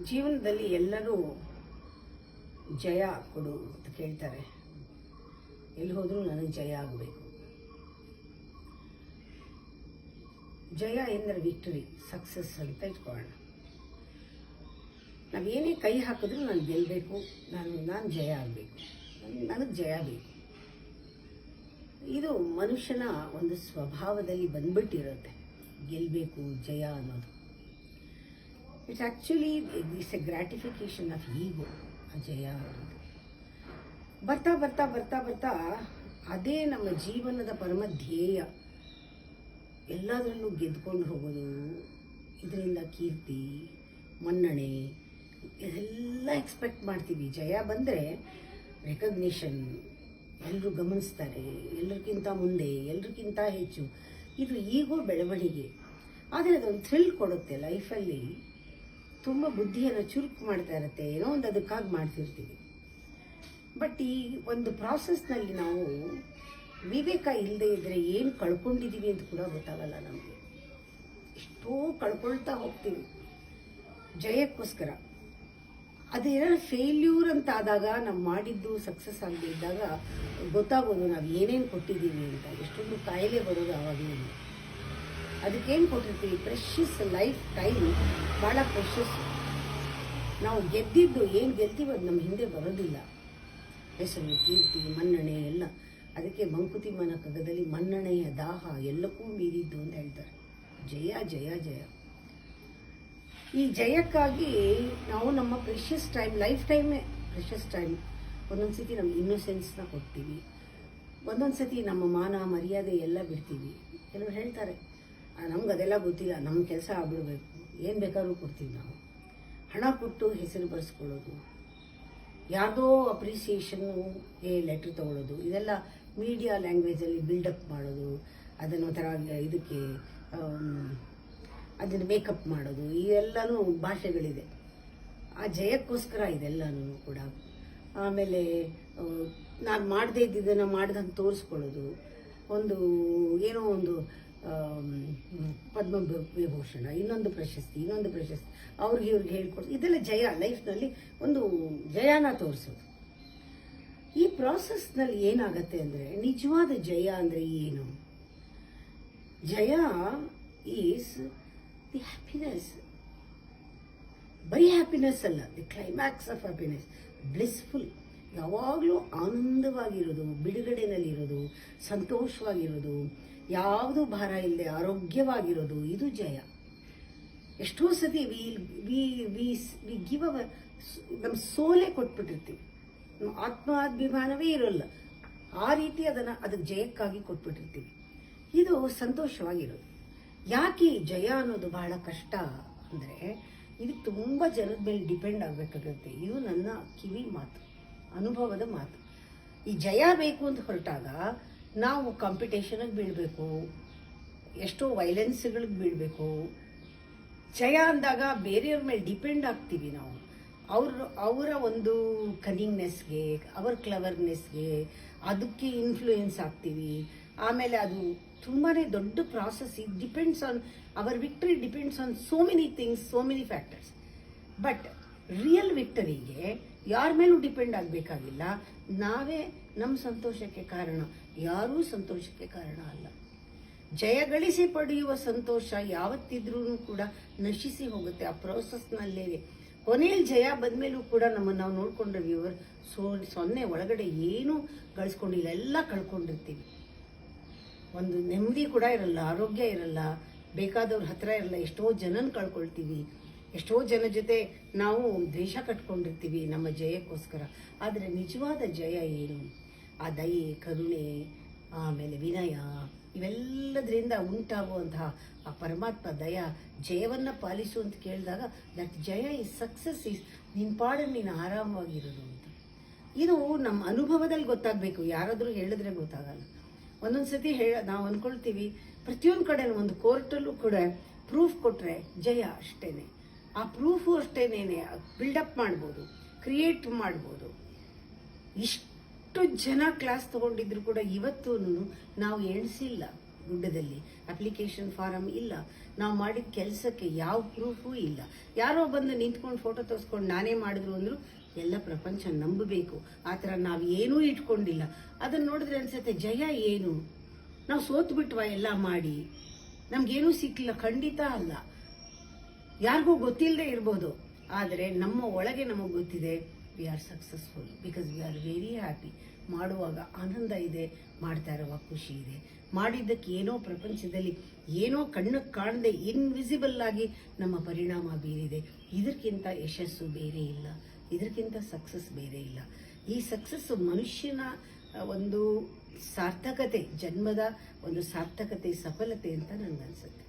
ಜೀವನದಲ್ಲಿ ಎಲ್ಲರೂ ಜಯ ಕೊಡು ಅಂತ ಕೇಳ್ತಾರೆ. ಎಲ್ಲಿ ಹೋದರೂ ನನಗೆ ಜಯ ಆಗಬೇಕು. ಜಯ ಎಂದರೆ ವಿಕ್ಟರಿ, ಸಕ್ಸಸ್ ಅಂತ ಇಟ್ಕೊಳ್ಳೋಣ. ನಾವೇನೇ ಕೈ ಹಾಕಿದ್ರೂ ನಾನು ಗೆಲ್ಲಬೇಕು, ನಾನು ಜಯ ಆಗಬೇಕು, ನನಗೆ ಜಯ ಬೇಕು. ಇದು ಮನುಷ್ಯನ ಒಂದು ಸ್ವಭಾವದಲ್ಲಿ ಬಂದ್ಬಿಟ್ಟಿರುತ್ತೆ, ಗೆಲ್ಲಬೇಕು, ಜಯ ಅನ್ನೋದು. It's actually it's A gratification of ಈಗೋ, ಆ ಜಯ ಅನ್ನೋದು. ಬರ್ತಾ ಬರ್ತಾ ಬರ್ತಾ ಬರ್ತಾ ಅದೇ ನಮ್ಮ ಜೀವನದ ಪರಮ ಧ್ಯೇಯ. ಎಲ್ಲದರಲ್ಲೂ ಗೆದ್ಕೊಂಡು ಹೋಗೋದು, ಇದರಿಂದ ಕೀರ್ತಿ, ಮನ್ನಣೆ ಇದೆಲ್ಲ ಎಕ್ಸ್ಪೆಕ್ಟ್ ಮಾಡ್ತೀವಿ. ಜಯ ಬಂದರೆ ರೆಕಗ್ನಿಷನ್, ಎಲ್ಲರೂ ಗಮನಿಸ್ತಾರೆ, ಎಲ್ಲರಿಗಿಂತ ಮುಂದೆ, ಎಲ್ಲರಿಗಿಂತ ಹೆಚ್ಚು. ಇದು ಈಗೋ ಬೆಳವಣಿಗೆ. ಆದರೆ ಅದೊಂದು ಥ್ರಿಲ್ ಕೊಡುತ್ತೆ ಲೈಫಲ್ಲಿ. ತುಂಬ ಬುದ್ಧಿಯನ್ನು ಚುರುಕು ಮಾಡ್ತಾ ಇರುತ್ತೆ, ಏನೋ ಒಂದು ಅದಕ್ಕಾಗಿ ಮಾಡ್ತಿರ್ತೀವಿ. ಬಟ್ ಈ ಒಂದು ಪ್ರಾಸೆಸ್ನಲ್ಲಿ ನಾವು ವಿವೇಕ ಇಲ್ಲದೆ ಇದ್ದರೆ ಏನು ಕಳ್ಕೊಂಡಿದ್ದೀವಿ ಅಂತ ಕೂಡ ಗೊತ್ತಾಗಲ್ಲ ನಮಗೆ. ಎಷ್ಟೋ ಕಳ್ಕೊಳ್ತಾ ಹೋಗ್ತೀವಿ ಜಯಕ್ಕೋಸ್ಕರ. ಅದೇನಾದ್ರು ಫೇಲ್ಯೂರ್ ಅಂತ ಆದಾಗ ನಾವು ಮಾಡಿದ್ದು ಸಕ್ಸಸ್ ಆಗದೆ ಇದ್ದಾಗ ಗೊತ್ತಾಗೋದು ನಾವು ಏನೇನು ಕೊಟ್ಟಿದ್ದೀವಿ ಅಂತ. ಎಷ್ಟೊಂದು ಕಾಯಿಲೆ ಬರೋದು ಆವಾಗಲೇ. ಅದಕ್ಕೇನು ಕೊಟ್ಟಿರ್ತೀವಿ? ಪ್ರೆಷಸ್ ಲೈಫ್ ಟೈಮ್, ಭಾಳ ಪ್ರೆಷಸ್. ನಾವು ಗೆದ್ದಿದ್ದು ಏನು ಗೆಲ್ತೀವಿ ಅದು ನಮ್ಮ ಹಿಂದೆ ಬರೋದಿಲ್ಲ. ಹೆಸರು, ಕೀರ್ತಿ, ಮನ್ನಣೆ ಎಲ್ಲ. ಅದಕ್ಕೆ ಮಂಕುತಿಮ್ಮನ ಕಗ್ಗದಲ್ಲಿ ಮನ್ನಣೆಯ ದಾಹ ಎಲ್ಲಕ್ಕೂ ಮೀರಿದ್ದು ಅಂತ ಹೇಳ್ತಾರೆ. ಜಯ ಜಯ ಜಯ. ಈ ಜಯಕ್ಕಾಗಿ ನಾವು ನಮ್ಮ ಪ್ರೆಷಸ್ ಟೈಮ್, ಲೈಫ್ ಟೈಮೇ ಪ್ರೆಷಸ್ ಟೈಮ್. ಒಂದೊಂದು ಸತಿ ನಮ್ಮ ಇನ್ನೋಸೆನ್ಸ್ನ ಕೊಡ್ತೀವಿ, ಒಂದೊಂದು ಸತಿ ನಮ್ಮ ಮಾನ ಮರ್ಯಾದೆ ಎಲ್ಲ ಬಿಡ್ತೀವಿ. ಕೆಲವರು ಹೇಳ್ತಾರೆ ನಮ್ಗೆ ಅದೆಲ್ಲ ಗೊತ್ತಿಲ್ಲ, ನಮ್ಮ ಕೆಲಸ ಆಗ್ಬಿಡ್ಬೇಕು, ಏನು ಬೇಕಾದ್ರೂ ಕೊಡ್ತೀವಿ ನಾವು. ಹಣ ಕೊಟ್ಟು ಹೆಸರು ಬರೆಸ್ಕೊಳ್ಳೋದು, ಯಾವುದೋ ಅಪ್ರಿಸಿಯೇಷನ್ಗೆ ಲೆಟ್ರ್ ತೊಗೊಳ್ಳೋದು, ಇದೆಲ್ಲ ಮೀಡಿಯಾ ಲ್ಯಾಂಗ್ವೇಜಲ್ಲಿ ಬಿಲ್ಡಪ್ ಮಾಡೋದು, ಅದನ್ನು ಒಂಥರ ಇದಕ್ಕೆ ಅದನ್ನು ಮೇಕಪ್ ಮಾಡೋದು, ಇವೆಲ್ಲನೂ ಭಾಷೆಗಳಿದೆ. ಆ ಜಯಕ್ಕೋಸ್ಕರ ಇದೆಲ್ಲನೂ ಕೂಡ. ಆಮೇಲೆ ನಾನು ಮಾಡದೇ ಇದ್ದಿದ್ದನ್ನು ಮಾಡ್ದಂತ ತೋರಿಸ್ಕೊಳ್ಳೋದು, ಒಂದು ಏನೋ ಒಂದು ಪದ್ಮ ವಿಭೂಷಣ, ಇನ್ನೊಂದು ಪ್ರಶಸ್ತಿ, ಅವ್ರಿಗೆ ಹೇಳ್ಕೊಡೋದು, ಇದೆಲ್ಲ ಜಯ. ಲೈಫ್ನಲ್ಲಿ ಒಂದು ಜಯನ ತೋರಿಸೋದು. ಈ ಪ್ರಾಸೆಸ್ನಲ್ಲಿ ಏನಾಗತ್ತೆ ಅಂದರೆ, ನಿಜವಾದ ಜಯ ಅಂದರೆ ಏನು? ಜಯ ಈಸ್ ದಿ ಹ್ಯಾಪಿನೆಸ್. ಬರೀ ಹ್ಯಾಪಿನೆಸ್ ಅಲ್ಲ, the climax of happiness, blissful. ಯಾವಾಗಲೂ ಆನಂದವಾಗಿರೋದು, ಬಿಡುಗಡೆನಲ್ಲಿರೋದು, ಸಂತೋಷವಾಗಿರೋದು, ಯಾವುದೂ ಭಾರ ಇಲ್ಲದೆ ಆರೋಗ್ಯವಾಗಿರೋದು, ಇದು ಜಯ. ಎಷ್ಟೋ ಸತಿ ವಿ ಗಿವ್ ಅವರ್, ನಮ್ಮ ಸೋಲೆ ಕೊಟ್ಬಿಟ್ಟಿರ್ತೀವಿ, ನಮ್ಮ ಆತ್ಮಾಭಿಮಾನವೇ ಇರೋಲ್ಲ. ಆ ರೀತಿ ಅದಕ್ಕೆ ಜಯಕ್ಕಾಗಿ ಕೊಟ್ಬಿಟ್ಟಿರ್ತೀವಿ. ಇದು ಸಂತೋಷವಾಗಿರೋದು. ಯಾಕೆ ಜಯ ಅನ್ನೋದು ಬಹಳ ಕಷ್ಟ ಅಂದರೆ, ಇದಕ್ಕೆ ತುಂಬ ಜನದ ಮೇಲೆ ಡಿಪೆಂಡ್ ಆಗಬೇಕಾಗುತ್ತೆ. ಇದು ನನ್ನ ಕಿವಿ ಮಾತು, ಅನುಭವದ ಮಾತು. ಈ ಜಯ ಬೇಕು ಅಂತ ಹೊರಟಾಗ ನಾವು ಕಾಂಪಿಟೇಷನ್ಗೆ ಬೀಳಬೇಕು, ಎಷ್ಟೋ ವೈಲೆನ್ಸ್ಗಳಿಗೆ ಬೀಳಬೇಕು. ಜಯ ಅಂದಾಗ ಬೇರೆಯವ್ರ ಮೇಲೆ ಡಿಪೆಂಡ್ ಆಗ್ತೀವಿ ನಾವು. ಅವರ ಒಂದು ಕನಿಂಗ್ನೆಸ್ಗೆ, ಅವರ ಕ್ಲವರ್ನೆಸ್ಗೆ, ಅದಕ್ಕೆ ಇನ್ಫ್ಲೂಯೆನ್ಸ್ ಆಗ್ತೀವಿ. ಆಮೇಲೆ ಅದು ತುಂಬಾ ದೊಡ್ಡ process. It depends on our victory, depends on so many things, so many factors. But real ವಿಕ್ಟರಿಗೆ ಯಾರ ಮೇಲೂ ಡಿಪೆಂಡ್ ಆಗಬೇಕಾಗಿಲ್ಲ. ನಾವೇ ನಮ್ಮ ಸಂತೋಷಕ್ಕೆ ಕಾರಣ, ಯಾರೂ ಸಂತೋಷಕ್ಕೆ ಕಾರಣ ಅಲ್ಲ. ಜಯ ಗಳಿಸಿ ಪಡೆಯುವ ಸಂತೋಷ ಯಾವತ್ತಿದ್ರೂ ಕೂಡ ನಶಿಸಿ ಹೋಗುತ್ತೆ ಆ ಪ್ರೋಸೆಸ್ನಲ್ಲೇ. ಕೊನೆಯಲ್ಲಿ ಜಯ ಬಂದಮೇಲೂ ಕೂಡ ನಮ್ಮನ್ನು ನಾವು ನೋಡಿಕೊಂಡ್ರೆ ಸೊನ್ನೆ ಒಳಗಡೆ ಏನೂ ಗಳಿಸ್ಕೊಂಡಿಲ್ಲ, ಎಲ್ಲ ಕಳ್ಕೊಂಡಿರ್ತೀವಿ. ಒಂದು ನೆಮ್ಮದಿ ಕೂಡ ಇರಲ್ಲ, ಆರೋಗ್ಯ ಇರಲ್ಲ, ಬೇಕಾದವ್ರ ಹತ್ರ ಇರಲ್ಲ, ಎಷ್ಟೋ ಜನನ ಕಳ್ಕೊಳ್ತೀವಿ, ಎಷ್ಟೋ ಜನ ಜೊತೆ ನಾವು ದ್ವೇಷ ಕಟ್ಕೊಂಡಿರ್ತೀವಿ ನಮ್ಮ ಜಯಕ್ಕೋಸ್ಕರ. ಆದರೆ ನಿಜವಾದ ಜಯ ಏನು? ಆ ದಯೆ, ಕರುಣೆ, ಆಮೇಲೆ ವಿನಯ, ಇವೆಲ್ಲದರಿಂದ ಉಂಟಾಗುವಂತಹ ಆ ಪರಮಾತ್ಮ ದಯ, ಜಯವನ್ನು ಪಾಲಿಸು ಅಂತ ಕೇಳಿದಾಗ that Jaya is success, is ನಿನ್ನ ಪಾಡನ್ನು ನೀನು ಆರಾಮವಾಗಿರೋದು ಅಂತ. ಇದು ನಮ್ಮ ಅನುಭವದಲ್ಲಿ ಗೊತ್ತಾಗಬೇಕು, ಯಾರಾದರೂ ಹೇಳಿದ್ರೆ ಗೊತ್ತಾಗಲ್ಲ. ಒಂದೊಂದು ಸತಿ ನಾವು ಅಂದ್ಕೊಳ್ತೀವಿ, ಪ್ರತಿಯೊಂದು ಕಡೆ ಒಂದು ಕೋರ್ಟಲ್ಲೂ ಕೂಡ ಪ್ರೂಫ್ ಕೊಟ್ಟರೆ ಜಯ ಅಷ್ಟೇನೆ. ಆ ಪ್ರೂಫು ಅಷ್ಟೇನೇನೆ ಬಿಲ್ಡಪ್ ಮಾಡ್ಬೋದು, ಕ್ರಿಯೇಟ್ ಮಾಡ್ಬೋದು. ಇಷ್ಟು ಜನ ಕ್ಲಾಸ್ ತಗೊಂಡಿದ್ರು ಕೂಡ ಇವತ್ತೂ ನಾವು ಎಣಿಸಿಲ್ಲ ಗುಡ್ಡದಲ್ಲಿ ಅಪ್ಲಿಕೇಶನ್ ಫಾರಂ ಇಲ್ಲ, ನಾವು ಮಾಡಿದ ಕೆಲಸಕ್ಕೆ ಯಾವ ಪ್ರೂಫೂ ಇಲ್ಲ. ಯಾರೋ ಬಂದು ನಿಂತ್ಕೊಂಡು ಫೋಟೋ ತೋರಿಸ್ಕೊಂಡು ನಾನೇ ಮಾಡಿದ್ರು ಅಂದ್ರು ಎಲ್ಲ ಪ್ರಪಂಚ ನಂಬಬೇಕು. ಆ ಥರ ನಾವು ಏನೂ ಇಟ್ಕೊಂಡಿಲ್ಲ. ಅದನ್ನ ನೋಡಿದ್ರೆ ಅನ್ಸುತ್ತೆ ಜಯ ಏನು, ನಾವು ಸೋತು ಬಿಟ್ವಾ ಎಲ್ಲ ಮಾಡಿ, ನಮ್ಗೇನೂ ಸಿಕ್ಕಿಲ್ಲ. ಖಂಡಿತ ಅಲ್ಲ, ಯಾರಿಗೂ ಗೊತ್ತಿಲ್ಲದೆ ಇರ್ಬೋದು, ಆದರೆ ನಮ್ಮ ಒಳಗೆ ನಮಗೆ ಗೊತ್ತಿದೆ we are successful because we are very happy. ಮಾಡುವಾಗ ಆನಂದ ಇದೆ, ಮಾಡ್ತಾ ಇರುವಾಗ ಖುಷಿ ಇದೆ. ಮಾಡಿದ್ದಕ್ಕೆ ಏನೋ ಪ್ರಪಂಚದಲ್ಲಿ ಏನೋ ಕಣ್ಣಕ್ಕೆ ಕಾಣದೆ ಇನ್ವಿಸಿಬಲ್ ಆಗಿ ನಮ್ಮ ಪರಿಣಾಮ ಬೀರಿದೆ. ಇದಕ್ಕಿಂತ ಯಶಸ್ಸು ಬೇರೆ ಇಲ್ಲ, ಇದಕ್ಕಿಂತ ಸಕ್ಸಸ್ ಬೇರೆ ಇಲ್ಲ. ಈ ಸಕ್ಸಸ್ ಮನುಷ್ಯನ ಒಂದು ಸಾರ್ಥಕತೆ, ಜನ್ಮದ ಒಂದು ಸಾರ್ಥಕತೆ, ಸಫಲತೆ ಅಂತ ನನಗನ್ಸುತ್ತೆ.